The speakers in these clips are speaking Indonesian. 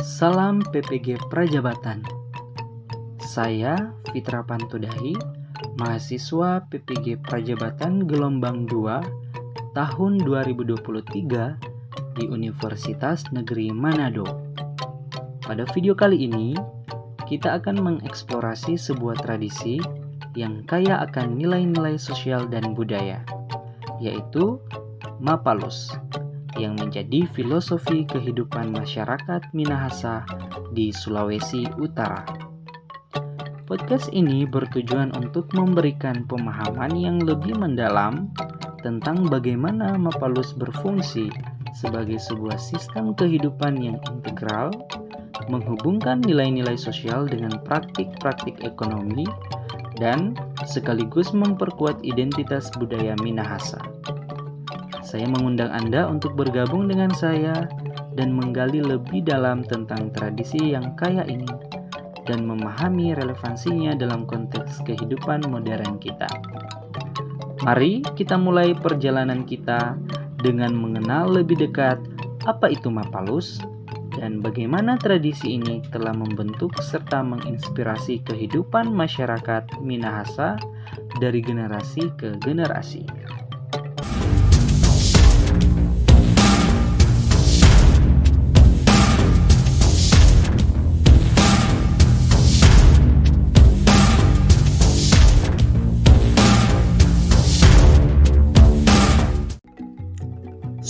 Salam PPG Prajabatan. Saya Fitra Pantudahi, mahasiswa PPG Prajabatan gelombang 2 tahun 2023 di Universitas Negeri Manado. Pada video kali ini, kita akan mengeksplorasi sebuah tradisi yang kaya akan nilai-nilai sosial dan budaya, yaitu Mapalus, yang menjadi filosofi kehidupan masyarakat Minahasa di Sulawesi Utara. Podcast ini bertujuan untuk memberikan pemahaman yang lebih mendalam tentang bagaimana Mapalus berfungsi sebagai sebuah sistem kehidupan yang integral, menghubungkan nilai-nilai sosial dengan praktik-praktik ekonomi, dan sekaligus memperkuat identitas budaya Minahasa. Saya mengundang Anda untuk bergabung dengan saya dan menggali lebih dalam tentang tradisi yang kaya ini dan memahami relevansinya dalam konteks kehidupan modern kita. Mari kita mulai perjalanan kita dengan mengenal lebih dekat apa itu Mapalus dan bagaimana tradisi ini telah membentuk serta menginspirasi kehidupan masyarakat Minahasa dari generasi ke generasi.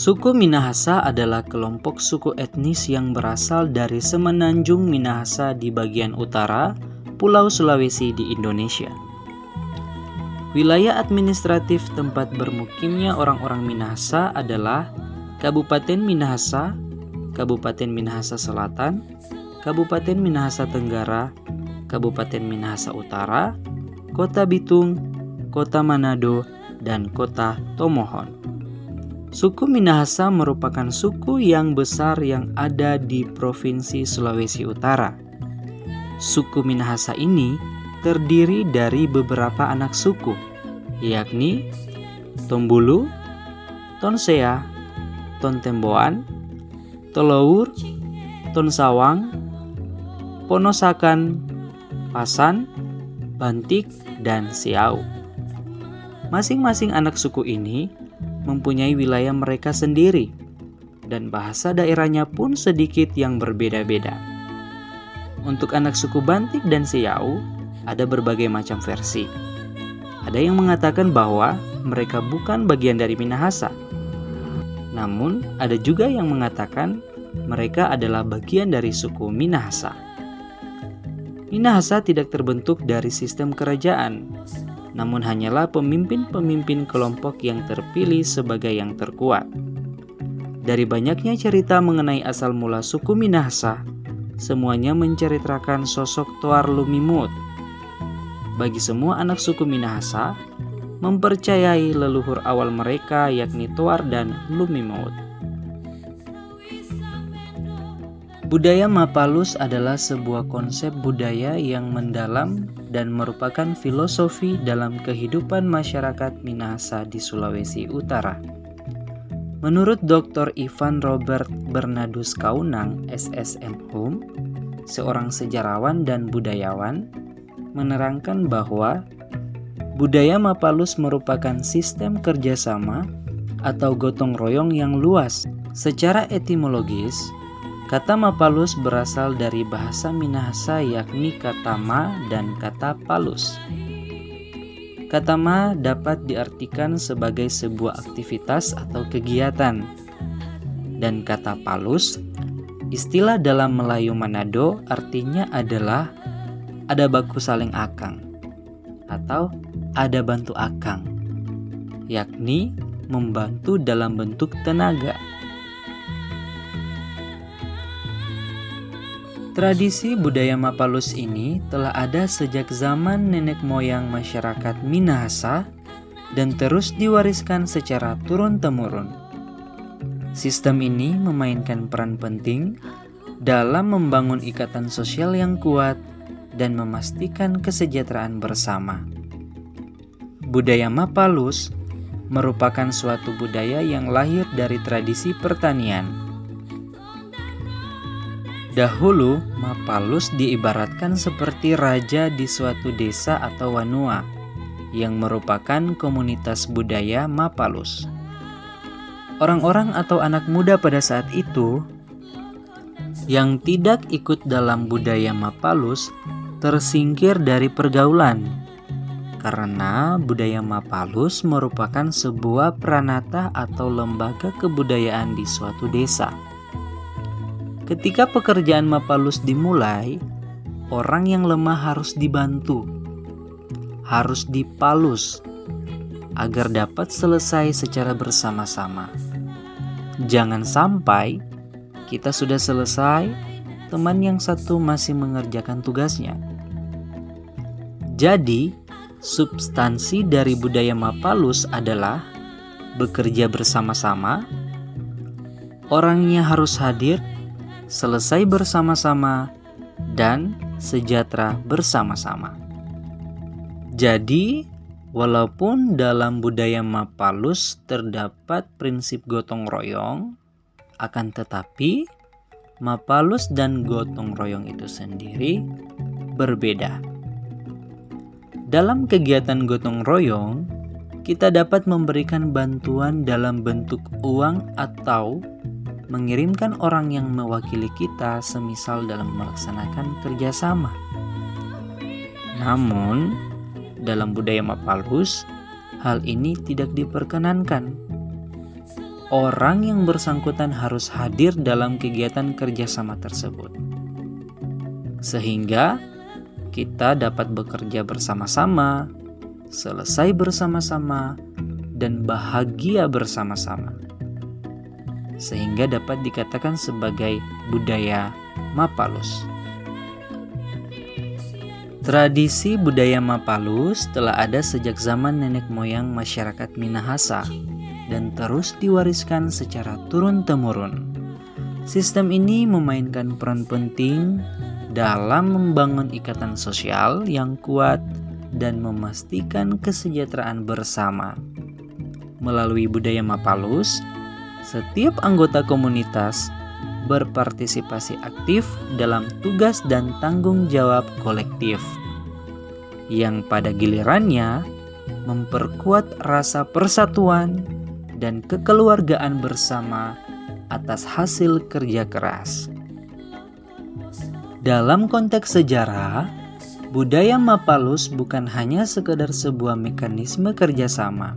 Suku Minahasa adalah kelompok suku etnis yang berasal dari Semenanjung Minahasa di bagian utara Pulau Sulawesi di Indonesia. Wilayah administratif tempat bermukimnya orang-orang Minahasa adalah Kabupaten Minahasa, Kabupaten Minahasa Selatan, Kabupaten Minahasa Tenggara, Kabupaten Minahasa Utara, Kota Bitung, Kota Manado, dan Kota Tomohon. Suku Minahasa merupakan suku yang besar yang ada di Provinsi Sulawesi Utara. Suku Minahasa ini terdiri dari beberapa anak suku, yakni Tombulu, Tonsea, Tontemboan, Tolour, Tonsawang, Ponosakan, Pasan, Bantik, dan Siau. Masing-masing anak suku ini mempunyai wilayah mereka sendiri, dan bahasa daerahnya pun sedikit yang berbeda-beda. Untuk anak suku Bantik dan Siau, ada berbagai macam versi. Ada yang mengatakan bahwa mereka bukan bagian dari Minahasa. Namun, ada juga yang mengatakan mereka adalah bagian dari suku Minahasa. Minahasa tidak terbentuk dari sistem kerajaan, namun hanyalah pemimpin-pemimpin kelompok yang terpilih sebagai yang terkuat. Dari banyaknya cerita mengenai asal mula suku Minahasa, semuanya menceritakan sosok Toar Lumimut. Bagi semua anak suku Minahasa, mempercayai leluhur awal mereka yakni Toar dan Lumimut. Budaya Mapalus adalah sebuah konsep budaya yang mendalam dan merupakan filosofi dalam kehidupan masyarakat Minahasa di Sulawesi Utara. Menurut Dr. Ivan Robert Bernardus Kaunang, SSM.Hum, seorang sejarawan dan budayawan, menerangkan bahwa budaya Mapalus merupakan sistem kerjasama atau gotong royong yang luas. Secara etimologis, kata Mapalus berasal dari bahasa Minahasa yakni kata ma dan kata palus. Kata ma dapat diartikan sebagai sebuah aktivitas atau kegiatan. Dan kata palus, istilah dalam Melayu Manado artinya adalah ada baku saling akang atau ada bantu akang, yakni membantu dalam bentuk tenaga. Tradisi budaya Mapalus ini telah ada sejak zaman nenek moyang masyarakat Minahasa dan terus diwariskan secara turun-temurun. Sistem ini memainkan peran penting dalam membangun ikatan sosial yang kuat dan memastikan kesejahteraan bersama. Budaya Mapalus merupakan suatu budaya yang lahir dari tradisi pertanian. Dahulu, Mapalus diibaratkan seperti raja di suatu desa atau wanua, yang merupakan komunitas budaya Mapalus. Orang-orang atau anak muda pada saat itu yang tidak ikut dalam budaya Mapalus tersingkir dari pergaulan, karena budaya Mapalus merupakan sebuah pranata atau lembaga kebudayaan di suatu desa. Ketika pekerjaan Mapalus dimulai, orang yang lemah harus dibantu, harus dipalus, agar dapat selesai secara bersama-sama. Jangan sampai kita sudah selesai, teman yang satu masih mengerjakan tugasnya. Jadi, substansi dari budaya Mapalus adalah bekerja bersama-sama, orangnya harus hadir, selesai bersama-sama, dan sejahtera bersama-sama. Jadi, walaupun dalam budaya Mapalus terdapat prinsip gotong royong, akan tetapi Mapalus dan gotong royong itu sendiri berbeda. Dalam kegiatan gotong royong, kita dapat memberikan bantuan dalam bentuk uang atau mengirimkan orang yang mewakili kita, semisal dalam melaksanakan kerjasama. Namun, dalam budaya Mapalus, hal ini tidak diperkenankan. Orang yang bersangkutan harus hadir dalam kegiatan kerjasama tersebut, sehingga kita dapat bekerja bersama-sama, selesai bersama-sama, dan bahagia bersama-sama, sehingga dapat dikatakan sebagai budaya Mapalus. Tradisi budaya Mapalus telah ada sejak zaman nenek moyang masyarakat Minahasa dan terus diwariskan secara turun-temurun. Sistem ini memainkan peran penting dalam membangun ikatan sosial yang kuat dan memastikan kesejahteraan bersama. Melalui budaya Mapalus, setiap anggota komunitas berpartisipasi aktif dalam tugas dan tanggung jawab kolektif, yang pada gilirannya memperkuat rasa persatuan dan kekeluargaan bersama atas hasil kerja keras. Dalam konteks sejarah, budaya Mapalus bukan hanya sekedar sebuah mekanisme kerjasama,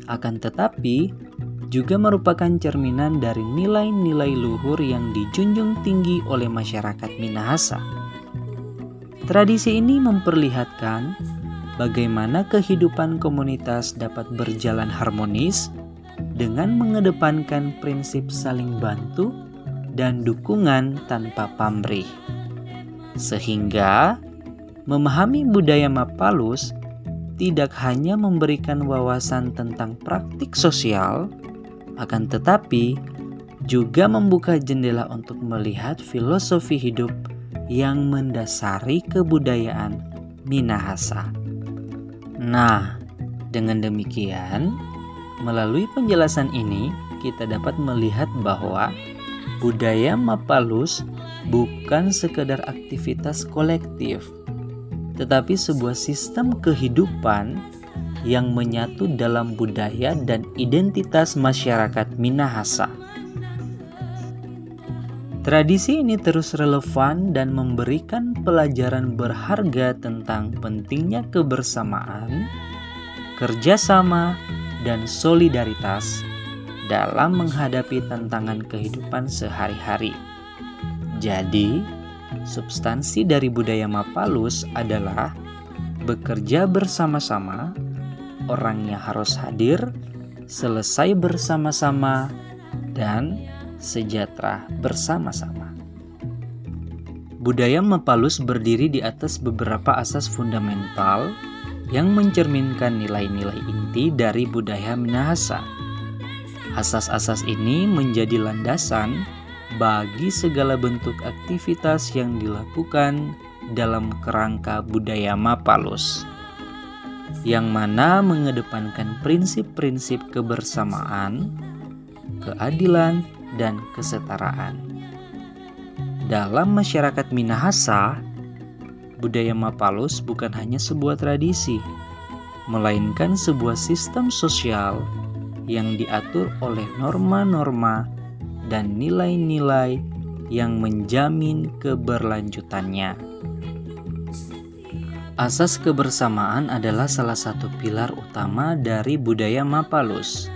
akan tetapi juga merupakan cerminan dari nilai-nilai luhur yang dijunjung tinggi oleh masyarakat Minahasa. Tradisi ini memperlihatkan bagaimana kehidupan komunitas dapat berjalan harmonis dengan mengedepankan prinsip saling bantu dan dukungan tanpa pamrih. Sehingga memahami budaya Mapalus tidak hanya memberikan wawasan tentang praktik sosial, akan tetapi juga membuka jendela untuk melihat filosofi hidup yang mendasari kebudayaan Minahasa. Nah, dengan demikian, melalui penjelasan ini kita dapat melihat bahwa budaya Mapalus bukan sekedar aktivitas kolektif, tetapi sebuah sistem kehidupan yang menyatu dalam budaya dan identitas masyarakat Minahasa. Tradisi ini terus relevan dan memberikan pelajaran berharga tentang pentingnya kebersamaan, kerjasama, dan solidaritas dalam menghadapi tantangan kehidupan sehari-hari. Jadi, substansi dari budaya Mapalus adalah bekerja bersama-sama, orangnya harus hadir, selesai bersama-sama, dan sejahtera bersama-sama. Budaya Mapalus berdiri di atas beberapa asas fundamental yang mencerminkan nilai-nilai inti dari budaya Minahasa. Asas-asas ini menjadi landasan bagi segala bentuk aktivitas yang dilakukan dalam kerangka budaya Mapalus, yang mana mengedepankan prinsip-prinsip kebersamaan, keadilan, dan kesetaraan. Dalam masyarakat Minahasa, budaya Mapalus bukan hanya sebuah tradisi, melainkan sebuah sistem sosial yang diatur oleh norma-norma dan nilai-nilai yang menjamin keberlanjutannya. Asas kebersamaan adalah salah satu pilar utama dari budaya Mapalus.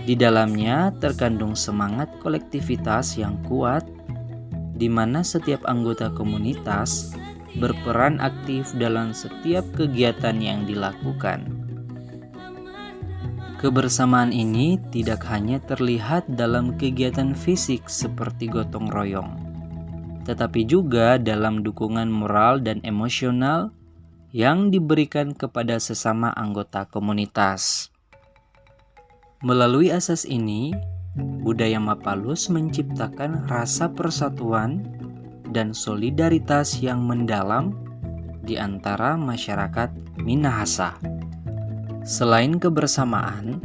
Di dalamnya terkandung semangat kolektivitas yang kuat, di mana setiap anggota komunitas berperan aktif dalam setiap kegiatan yang dilakukan. Kebersamaan ini tidak hanya terlihat dalam kegiatan fisik seperti gotong royong, tetapi juga dalam dukungan moral dan emosional yang diberikan kepada sesama anggota komunitas. Melalui asas ini, budaya Mapalus menciptakan rasa persatuan dan solidaritas yang mendalam di antara masyarakat Minahasa. Selain kebersamaan,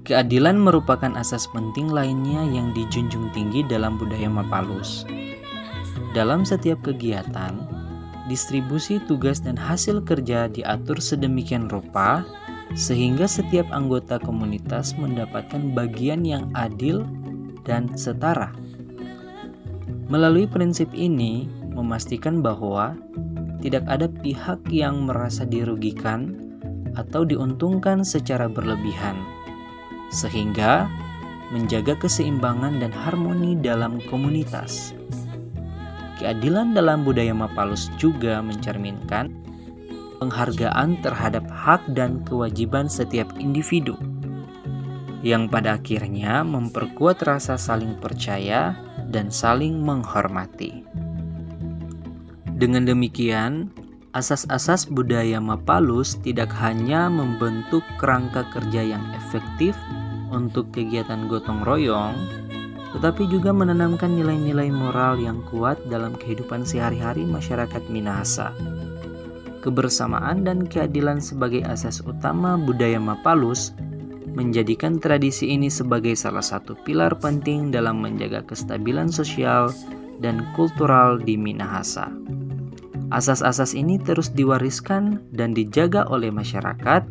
keadilan merupakan asas penting lainnya yang dijunjung tinggi dalam budaya Mapalus. Dalam setiap kegiatan, distribusi tugas dan hasil kerja diatur sedemikian rupa sehingga setiap anggota komunitas mendapatkan bagian yang adil dan setara. Melalui prinsip ini, memastikan bahwa tidak ada pihak yang merasa dirugikan atau diuntungkan secara berlebihan, sehingga menjaga keseimbangan dan harmoni dalam komunitas. Keadilan dalam budaya Mapalus juga mencerminkan penghargaan terhadap hak dan kewajiban setiap individu, yang pada akhirnya memperkuat rasa saling percaya dan saling menghormati. Dengan demikian, asas-asas budaya Mapalus tidak hanya membentuk kerangka kerja yang efektif untuk kegiatan gotong royong, tetapi juga menanamkan nilai-nilai moral yang kuat dalam kehidupan sehari-hari masyarakat Minahasa. Kebersamaan dan keadilan sebagai asas utama budaya Mapalus menjadikan tradisi ini sebagai salah satu pilar penting dalam menjaga kestabilan sosial dan kultural di Minahasa. Asas-asas ini terus diwariskan dan dijaga oleh masyarakat,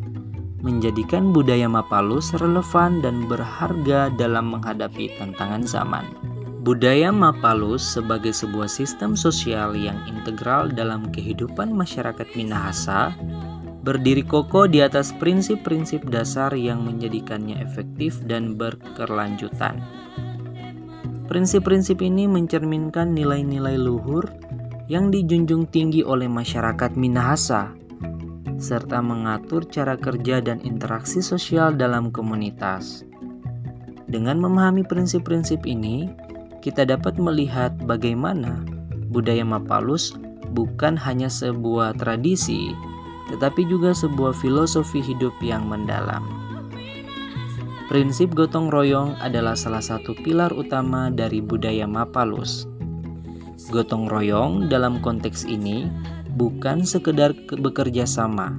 menjadikan budaya Mapalus relevan dan berharga dalam menghadapi tantangan zaman. Budaya Mapalus sebagai sebuah sistem sosial yang integral dalam kehidupan masyarakat Minahasa berdiri kokoh di atas prinsip-prinsip dasar yang menjadikannya efektif dan berkelanjutan. Prinsip-prinsip ini mencerminkan nilai-nilai luhur yang dijunjung tinggi oleh masyarakat Minahasa, serta mengatur cara kerja dan interaksi sosial dalam komunitas. Dengan memahami prinsip-prinsip ini, kita dapat melihat bagaimana budaya Mapalus bukan hanya sebuah tradisi, tetapi juga sebuah filosofi hidup yang mendalam. Prinsip gotong royong adalah salah satu pilar utama dari budaya Mapalus. Gotong royong dalam konteks ini bukan sekedar bekerja sama,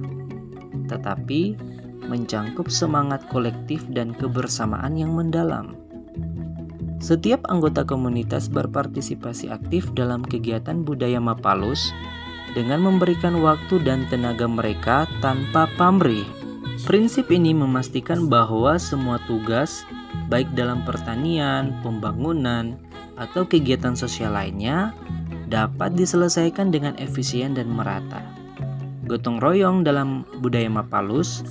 tetapi mencangkup semangat kolektif dan kebersamaan yang mendalam. Setiap anggota komunitas berpartisipasi aktif dalam kegiatan budaya Mapalus dengan memberikan waktu dan tenaga mereka tanpa pamrih. Prinsip ini memastikan bahwa semua tugas, baik dalam pertanian, pembangunan, atau kegiatan sosial lainnya dapat diselesaikan dengan efisien dan merata. Gotong royong dalam budaya Mapalus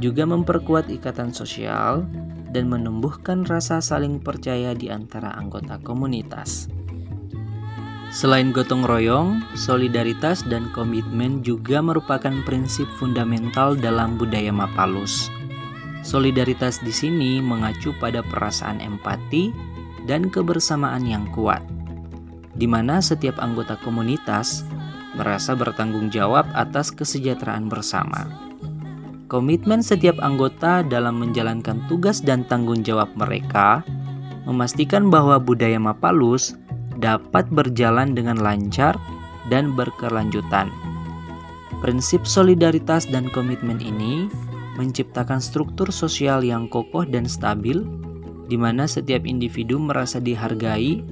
juga memperkuat ikatan sosial dan menumbuhkan rasa saling percaya di antara anggota komunitas. Selain gotong royong, solidaritas dan komitmen juga merupakan prinsip fundamental dalam budaya Mapalus. Solidaritas di sini mengacu pada perasaan empati dan kebersamaan yang kuat, di mana setiap anggota komunitas merasa bertanggung jawab atas kesejahteraan bersama. Komitmen setiap anggota dalam menjalankan tugas dan tanggung jawab mereka memastikan bahwa budaya Mapalus dapat berjalan dengan lancar dan berkelanjutan. Prinsip solidaritas dan komitmen ini menciptakan struktur sosial yang kokoh dan stabil, di mana setiap individu merasa dihargai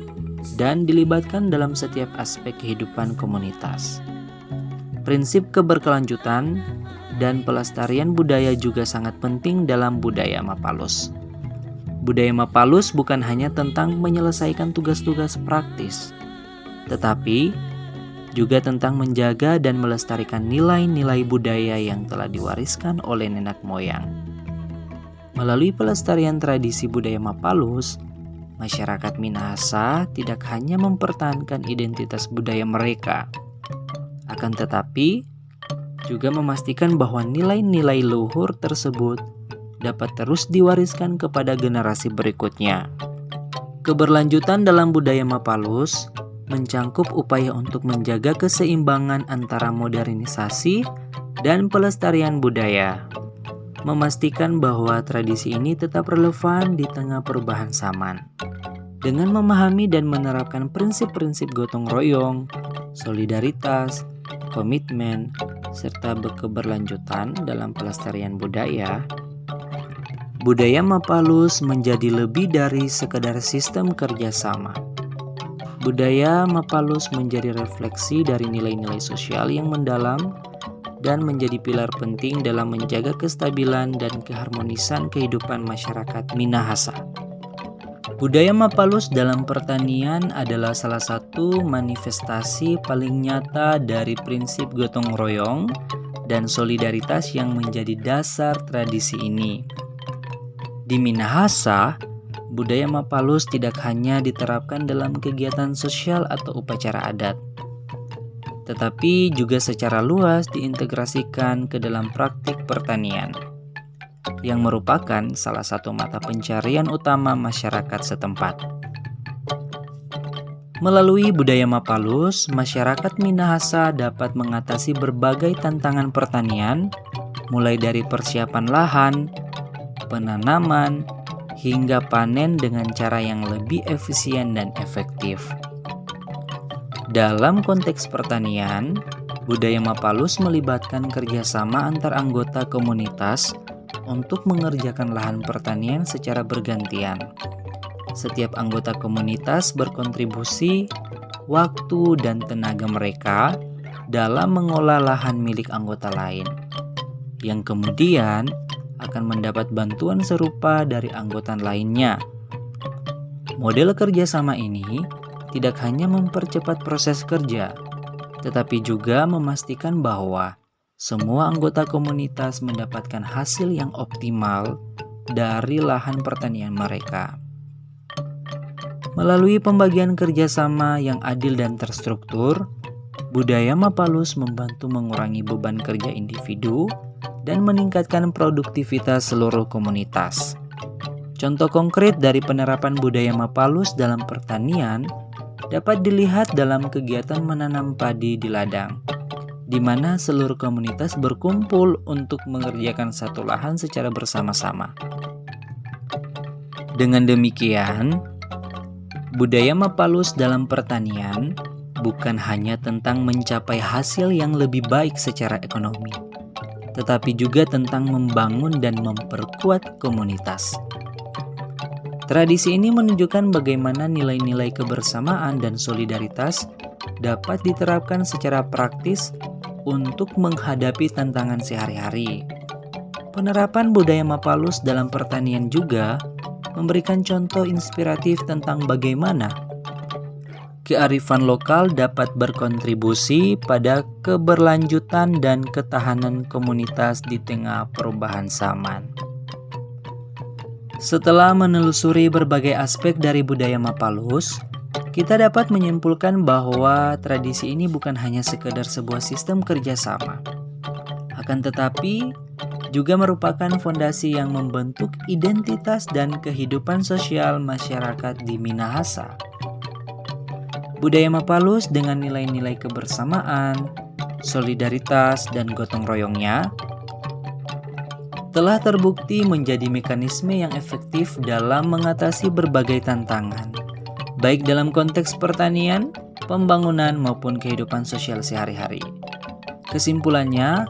dan dilibatkan dalam setiap aspek kehidupan komunitas. Prinsip keberkelanjutan dan pelestarian budaya juga sangat penting dalam budaya Mapalus. Budaya Mapalus bukan hanya tentang menyelesaikan tugas-tugas praktis, tetapi juga tentang menjaga dan melestarikan nilai-nilai budaya yang telah diwariskan oleh nenek moyang. Melalui pelestarian tradisi budaya Mapalus, masyarakat Minahasa tidak hanya mempertahankan identitas budaya mereka, akan tetapi juga memastikan bahwa nilai-nilai luhur tersebut dapat terus diwariskan kepada generasi berikutnya. Keberlanjutan dalam budaya Mapalus mencangkup upaya untuk menjaga keseimbangan antara modernisasi dan pelestarian budaya, memastikan bahwa tradisi ini tetap relevan di tengah perubahan zaman. Dengan memahami dan menerapkan prinsip-prinsip gotong royong, solidaritas, komitmen, serta keberlanjutan dalam pelestarian budaya, budaya Mapalus menjadi lebih dari sekadar sistem kerjasama. Budaya Mapalus menjadi refleksi dari nilai-nilai sosial yang mendalam dan menjadi pilar penting dalam menjaga kestabilan dan keharmonisan kehidupan masyarakat Minahasa. Budaya Mapalus dalam pertanian adalah salah satu manifestasi paling nyata dari prinsip gotong royong dan solidaritas yang menjadi dasar tradisi ini. Di Minahasa, budaya Mapalus tidak hanya diterapkan dalam kegiatan sosial atau upacara adat, tetapi juga secara luas diintegrasikan ke dalam praktik pertanian, yang merupakan salah satu mata pencarian utama masyarakat setempat. Melalui budaya Mapalus, masyarakat Minahasa dapat mengatasi berbagai tantangan pertanian, mulai dari persiapan lahan, penanaman, hingga panen dengan cara yang lebih efisien dan efektif. Dalam konteks pertanian, budaya Mapalus melibatkan kerjasama antar anggota komunitas untuk mengerjakan lahan pertanian secara bergantian. Setiap anggota komunitas berkontribusi waktu dan tenaga mereka dalam mengolah lahan milik anggota lain, yang kemudian akan mendapat bantuan serupa dari anggota lainnya. Model kerjasama ini tidak hanya mempercepat proses kerja, tetapi juga memastikan bahwa semua anggota komunitas mendapatkan hasil yang optimal dari lahan pertanian mereka. Melalui pembagian kerjasama yang adil dan terstruktur, budaya Mapalus membantu mengurangi beban kerja individu dan meningkatkan produktivitas seluruh komunitas. Contoh konkret dari penerapan budaya Mapalus dalam pertanian dapat dilihat dalam kegiatan menanam padi di ladang, di mana seluruh komunitas berkumpul untuk mengerjakan satu lahan secara bersama-sama. Dengan demikian, budaya Mapalus dalam pertanian bukan hanya tentang mencapai hasil yang lebih baik secara ekonomi, tetapi juga tentang membangun dan memperkuat komunitas. Tradisi ini menunjukkan bagaimana nilai-nilai kebersamaan dan solidaritas dapat diterapkan secara praktis untuk menghadapi tantangan sehari-hari. Penerapan budaya Mapalus dalam pertanian juga memberikan contoh inspiratif tentang bagaimana kearifan lokal dapat berkontribusi pada keberlanjutan dan ketahanan komunitas di tengah perubahan zaman. Setelah menelusuri berbagai aspek dari budaya Mapalus, kita dapat menyimpulkan bahwa tradisi ini bukan hanya sekedar sebuah sistem kerjasama, akan tetapi juga merupakan fondasi yang membentuk identitas dan kehidupan sosial masyarakat di Minahasa. Budaya Mapalus dengan nilai-nilai kebersamaan, solidaritas, dan gotong royongnya telah terbukti menjadi mekanisme yang efektif dalam mengatasi berbagai tantangan, baik dalam konteks pertanian, pembangunan, maupun kehidupan sosial sehari-hari. Kesimpulannya,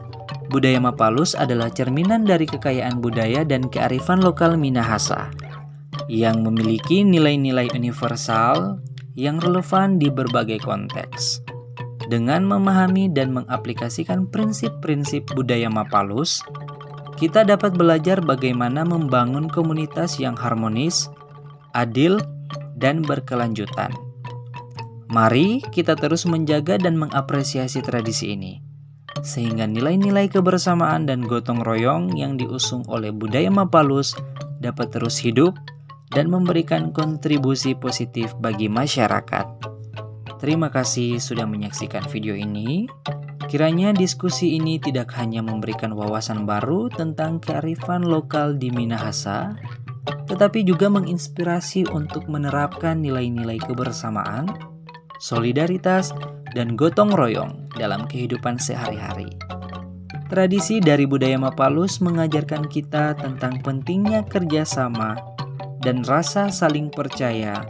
budaya Mapalus adalah cerminan dari kekayaan budaya dan kearifan lokal Minahasa, yang memiliki nilai-nilai universal yang relevan di berbagai konteks. Dengan memahami dan mengaplikasikan prinsip-prinsip budaya Mapalus, kita dapat belajar bagaimana membangun komunitas yang harmonis, adil, dan berkelanjutan. Mari kita terus menjaga dan mengapresiasi tradisi ini, sehingga nilai-nilai kebersamaan dan gotong royong yang diusung oleh budaya Mapalus dapat terus hidup dan memberikan kontribusi positif bagi masyarakat. Terima kasih sudah menyaksikan video ini. Kiranya diskusi ini tidak hanya memberikan wawasan baru tentang kearifan lokal di Minahasa, tetapi juga menginspirasi untuk menerapkan nilai-nilai kebersamaan, solidaritas, dan gotong royong dalam kehidupan sehari-hari. Tradisi dari budaya Mapalus mengajarkan kita tentang pentingnya kerjasama dan rasa saling percaya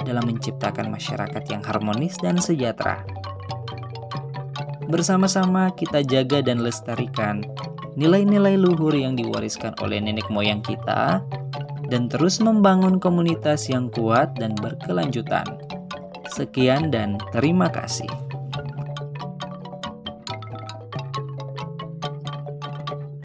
dalam menciptakan masyarakat yang harmonis dan sejahtera. Bersama-sama kita jaga dan lestarikan nilai-nilai luhur yang diwariskan oleh nenek moyang kita dan terus membangun komunitas yang kuat dan berkelanjutan. Sekian dan terima kasih.